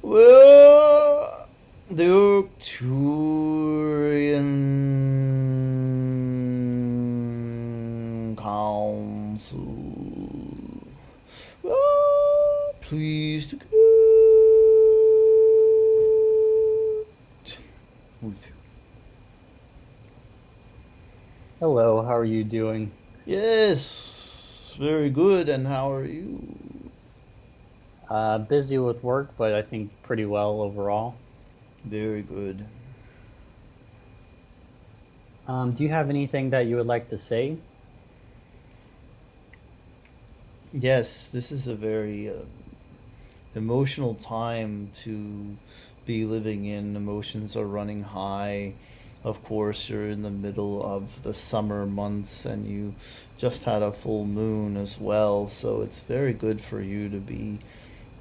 Well, the Arcturian Council. Well, please to Hello, how are you doing? Yes, very good. And how are you? Busy with work, but I think pretty well overall. Very good. Do you have anything that you would like to say? Yes, this is a very emotional time to be living in. Emotions are running high. Of course, you're in the middle of the summer months and you just had a full moon as well, so it's very good for you to be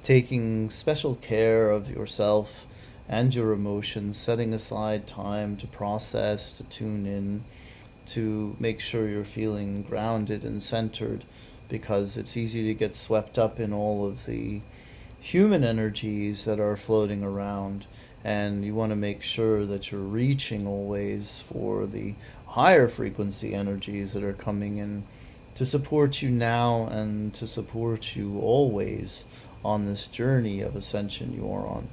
taking special care of yourself and your emotions, setting aside time to process, to tune in, to make sure you're feeling grounded and centered, because it's easy to get swept up in all of the human energies that are floating around, and you want to make sure that you're reaching always for the higher frequency energies that are coming in to support you now and to support you always on this journey of ascension you are on.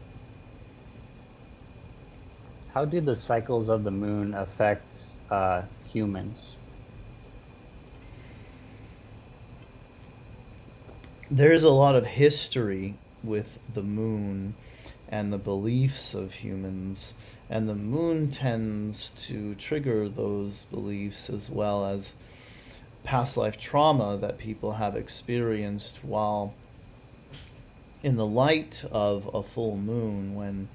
How do the cycles of the moon affect humans? There's a lot of history with the moon and the beliefs of humans, and the moon tends to trigger those beliefs as well as past life trauma that people have experienced while in the light of a full moon, when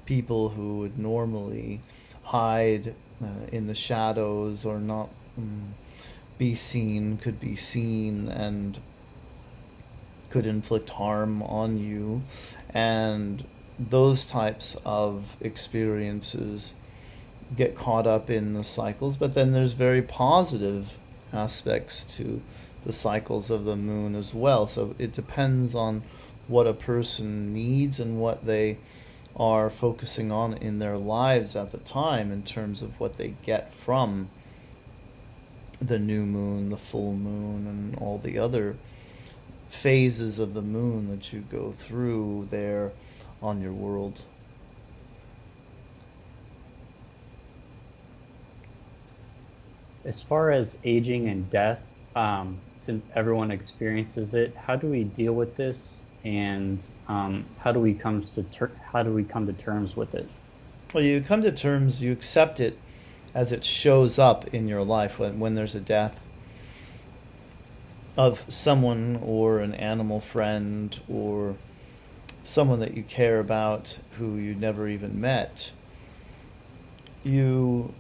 people who would normally hide in the shadows or not be seen could be seen and could inflict harm on you. And those types of experiences get caught up in the cycles. But then there's very positive aspects to the cycles of the moon as well. So it depends on what a person needs and what they are focusing on in their lives at the time in terms of what they get from the new moon, the full moon, and all the other phases of the moon that you go through there on your world. As far as aging and death, since everyone experiences it, how do we deal with this, and how do we come to terms with it? Well, you come to terms, you accept it as it shows up in your life when there's a death of someone or an animal friend or someone that you care about who you never even met. You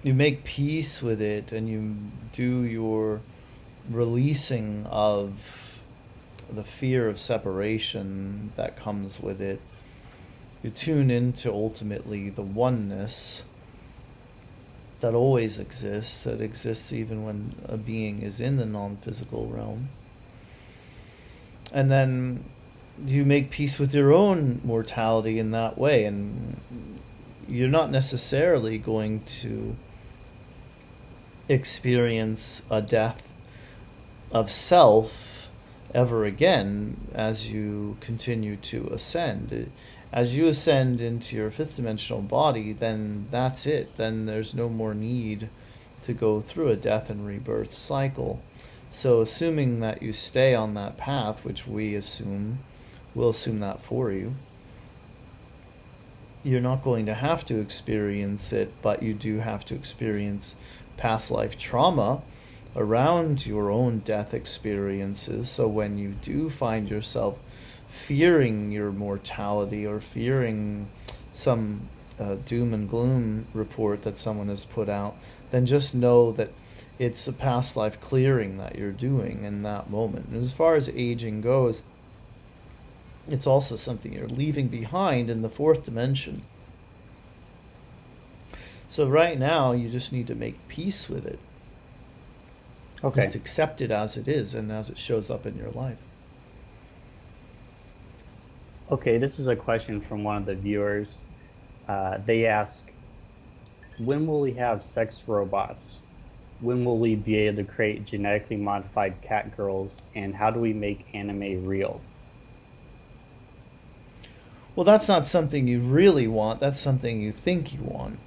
make peace with it, and you do your releasing of the fear of separation that comes with it. You tune into ultimately the oneness that always exists, that exists even when a being is in the non-physical realm. And then you make peace with your own mortality in that way, and you're not necessarily going to experience a death of self ever again as you continue to ascend. As you ascend into your fifth dimensional body, then that's it. Then there's no more need to go through a death and rebirth cycle. So assuming that you stay on that path, which we'll assume that for you, you're not going to have to experience it, but you do have to experience past life trauma around your own death experiences. So when you do find yourself fearing your mortality or fearing some doom and gloom report that someone has put out, then just know that it's a past life clearing that you're doing in that moment. And as far as aging goes, it's also something you're leaving behind in the fourth dimension. So right now, you just need to make peace with it. Okay. Just accept it as it is and as it shows up in your life. Okay, this is a question from one of the viewers. They ask, when will we have sex robots? When will we be able to create genetically modified catgirls? And how do we make anime real? Well, that's not something you really want. That's something you think you want.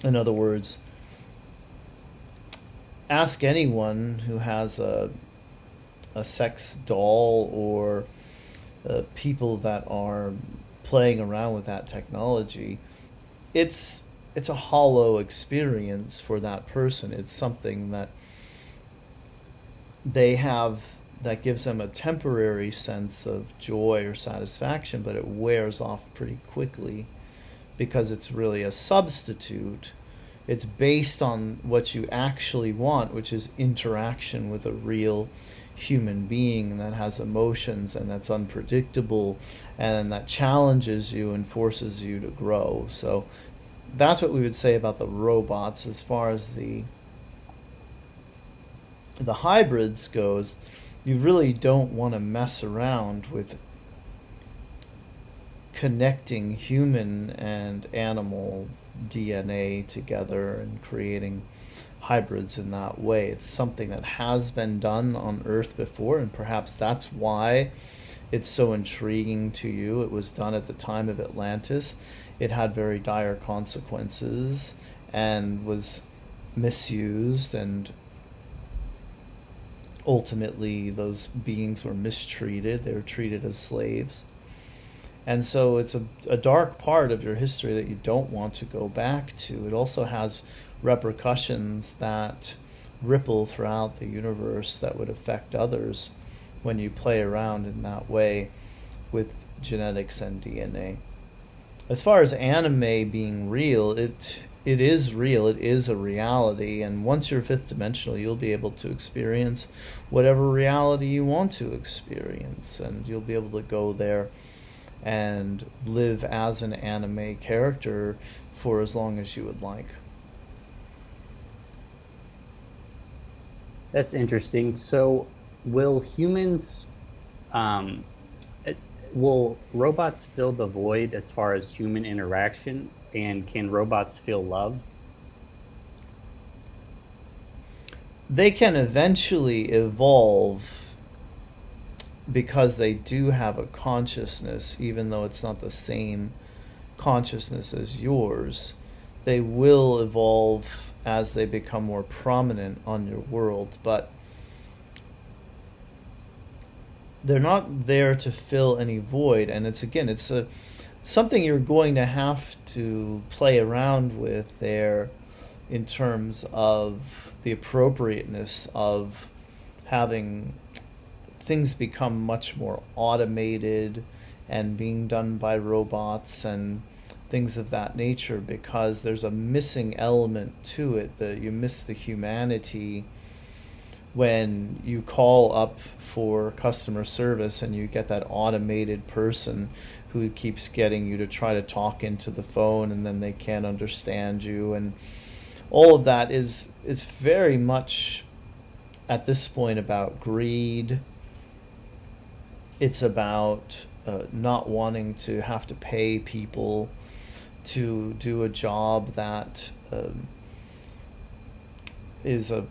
In other words, ask anyone who has a sex doll or people that are playing around with that technology. It's a hollow experience for that person. It's something that they have that gives them a temporary sense of joy or satisfaction, but it wears off pretty quickly because it's really a substitute. It's based on what you actually want, which is interaction with a real human being that has emotions and that's unpredictable and that challenges you and forces you to grow. So that's what we would say about the robots. As far as the hybrids goes, you really don't want to mess around with connecting human and animal DNA together and creating hybrids in that way. It's something that has been done on Earth before, and perhaps that's why it's so intriguing to you. It was done at the time of Atlantis. It had very dire consequences and was misused, and ultimately those beings were mistreated. They were treated as slaves. And so it's a dark part of your history that you don't want to go back to. It also has repercussions that ripple throughout the universe that would affect others when you play around in that way with genetics and DNA. As far as anime being real, it is real. It is a reality. And once you're fifth dimensional, you'll be able to experience whatever reality you want to experience. And you'll be able to go there and live as an anime character for as long as you would like. That's interesting. So will humans, Will robots fill the void as far as human interaction? And can robots feel love? They can eventually evolve because they do have a consciousness, even though it's not the same consciousness as yours. They will evolve as they become more prominent on your world, but they're not there to fill any void. And it's a something you're going to have to play around with there in terms of the appropriateness of having things become much more automated and being done by robots and things of that nature, because there's a missing element to it, that you miss the humanity when you call up for customer service and you get that automated person who keeps getting you to try to talk into the phone and then they can't understand you, and all of that is very much at this point about greed. It's about not wanting to have to pay people to do a job that is a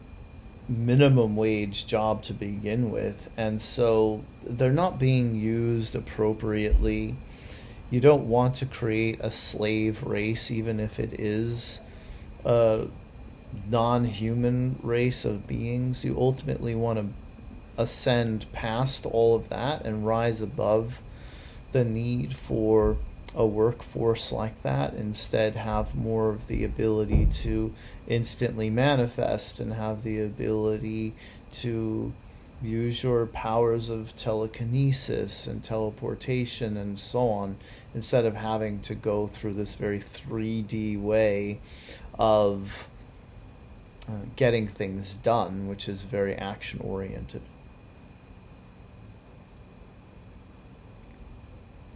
minimum wage job to begin with, and so they're not being used appropriately. You don't want to create a slave race, even if it is a non-human race of beings. You ultimately want to ascend past all of that and rise above the need for a workforce like that. Instead, have more of the ability to instantly manifest and have the ability to use your powers of telekinesis and teleportation and so on, instead of having to go through this very 3D way of getting things done, which is very action oriented.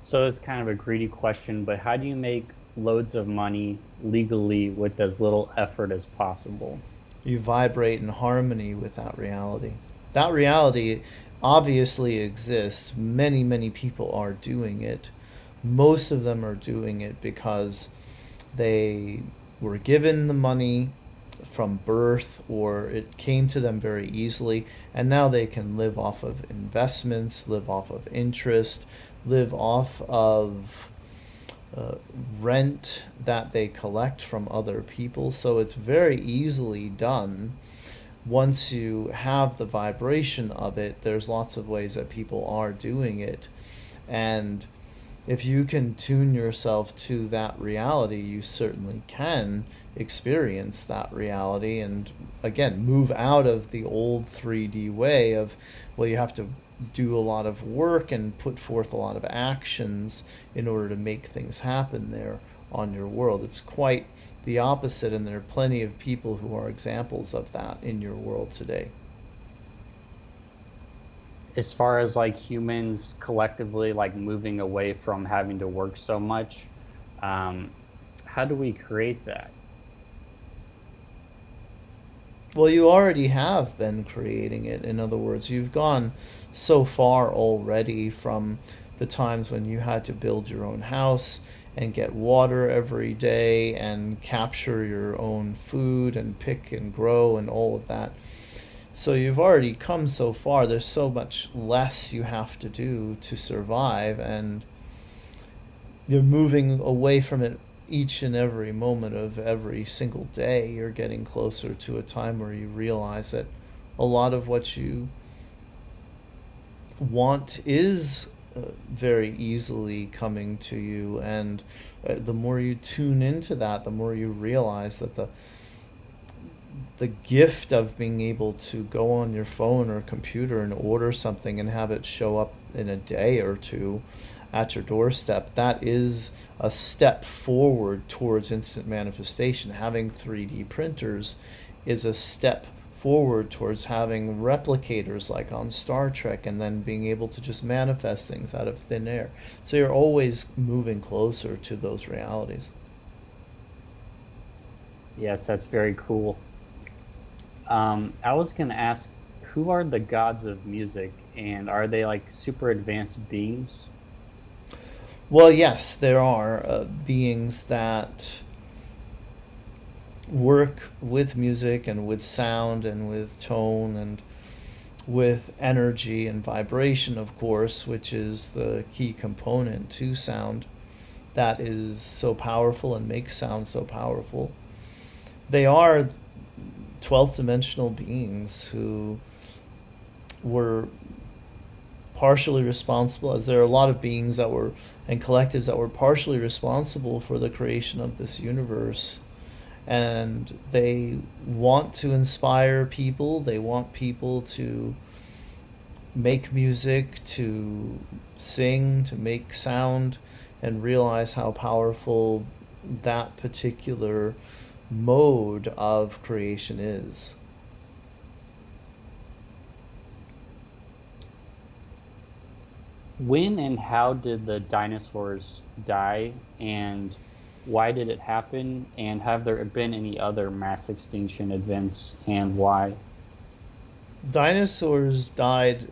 So it's kind of a greedy question, but how do you make loads of money legally with as little effort as possible? You vibrate in harmony with that reality. That reality obviously exists. Many, many people are doing it. Most of them are doing it because they were given the money from birth, or it came to them very easily, and now they can live off of investments, live off of interest, live off of rent that they collect from other people. So it's very easily done. Once you have the vibration of it, there's lots of ways that people are doing it. And if you can tune yourself to that reality, you certainly can experience that reality and, again, move out of the old 3D way of, well, you have to do a lot of work and put forth a lot of actions in order to make things happen there on your world. It's quite the opposite, and there are plenty of people who are examples of that in your world today. As far as like humans collectively like moving away from having to work so much, um, how do we create that? Well, you already have been creating it. In other words, you've gone so far already from the times when you had to build your own house and get water every day and capture your own food and pick and grow and all of that. So you've already come so far. There's so much less you have to do to survive, and you're moving away from it each and every moment of every single day. You're getting closer to a time where you realize that a lot of what you want is very easily coming to you, and the more you tune into that, the more you realize that the gift of being able to go on your phone or computer and order something and have it show up in a day or two at your doorstep, that is a step forward towards instant manifestation. Having 3D printers is a step forward towards having replicators like on Star Trek, and then being able to just manifest things out of thin air. So you're always moving closer to those realities. Yes, that's very cool. I was going to ask, who are the gods of music, and are they like super advanced beings? Well, yes, there are beings that work with music and with sound and with tone and with energy and vibration, of course, which is the key component to sound that is so powerful and makes sound so powerful. They are 12th dimensional beings who were partially responsible, as there are a lot of beings that were, and collectives that were partially responsible for the creation of this universe. And they want to inspire people. They want people to make music, to sing, to make sound, and realize how powerful that particular mode of creation is. When and how did the dinosaurs die, and why did it happen? And have there been any other mass extinction events, and why? Dinosaurs died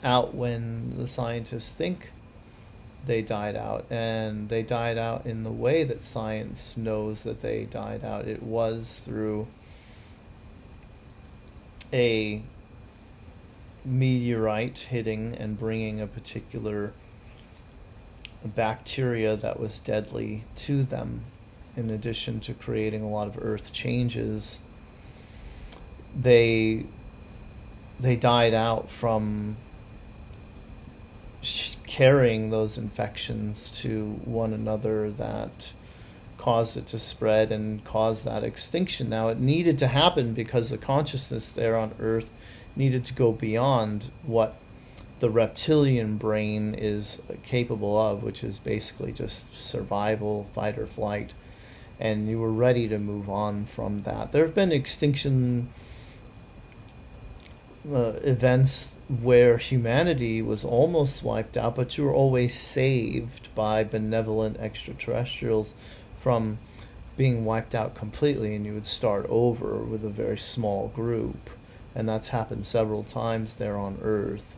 out when the scientists think they died out, and they died out in the way that science knows that they died out. It was through a meteorite hitting and bringing a particular bacteria that was deadly to them, in addition to creating a lot of earth changes. They died out from carrying those infections to one another that caused it to spread and caused that extinction. Now, it needed to happen because the consciousness there on Earth needed to go beyond what the reptilian brain is capable of, which is basically just survival, fight or flight, and you were ready to move on from that. There have been extinction events where humanity was almost wiped out, but you were always saved by benevolent extraterrestrials from being wiped out completely, and you would start over with a very small group. And that's happened several times there on Earth.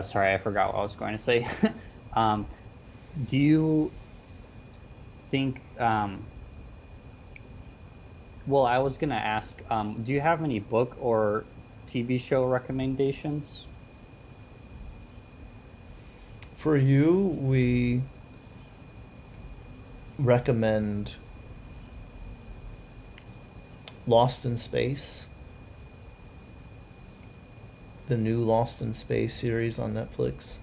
Sorry, I forgot what I was going to say. Do you think, well, I was going to ask, do you have any book or TV show recommendations? For you, we recommend Lost in Space, the new Lost in Space series on Netflix,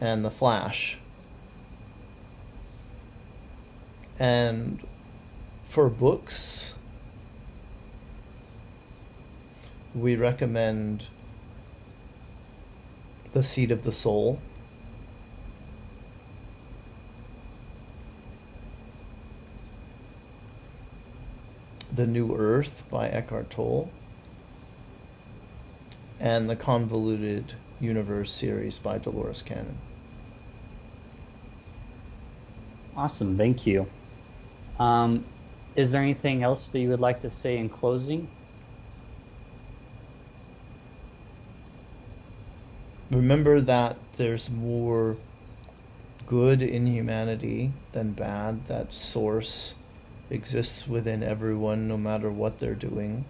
and The Flash. And for books, we recommend The Seat of the Soul, The New Earth by Eckhart Tolle, and the Convoluted Universe series by Dolores Cannon. Awesome, thank you. Is there anything else that you would like to say in closing? Remember that there's more good in humanity than bad. That source exists within everyone, no matter what they're doing.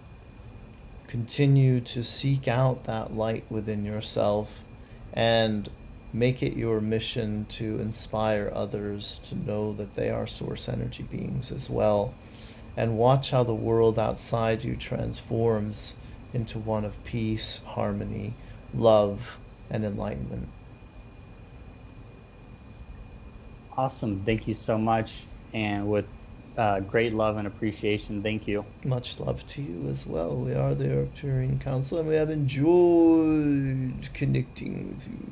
Continue to seek out that light within yourself and make it your mission to inspire others to know that they are source energy beings as well. And watch how the world outside you transforms into one of peace, harmony, love, and enlightenment. Awesome, thank you so much. And with great love and appreciation, thank you. Much love to you as well. We are the Arcturian Council, and we have enjoyed connecting with you.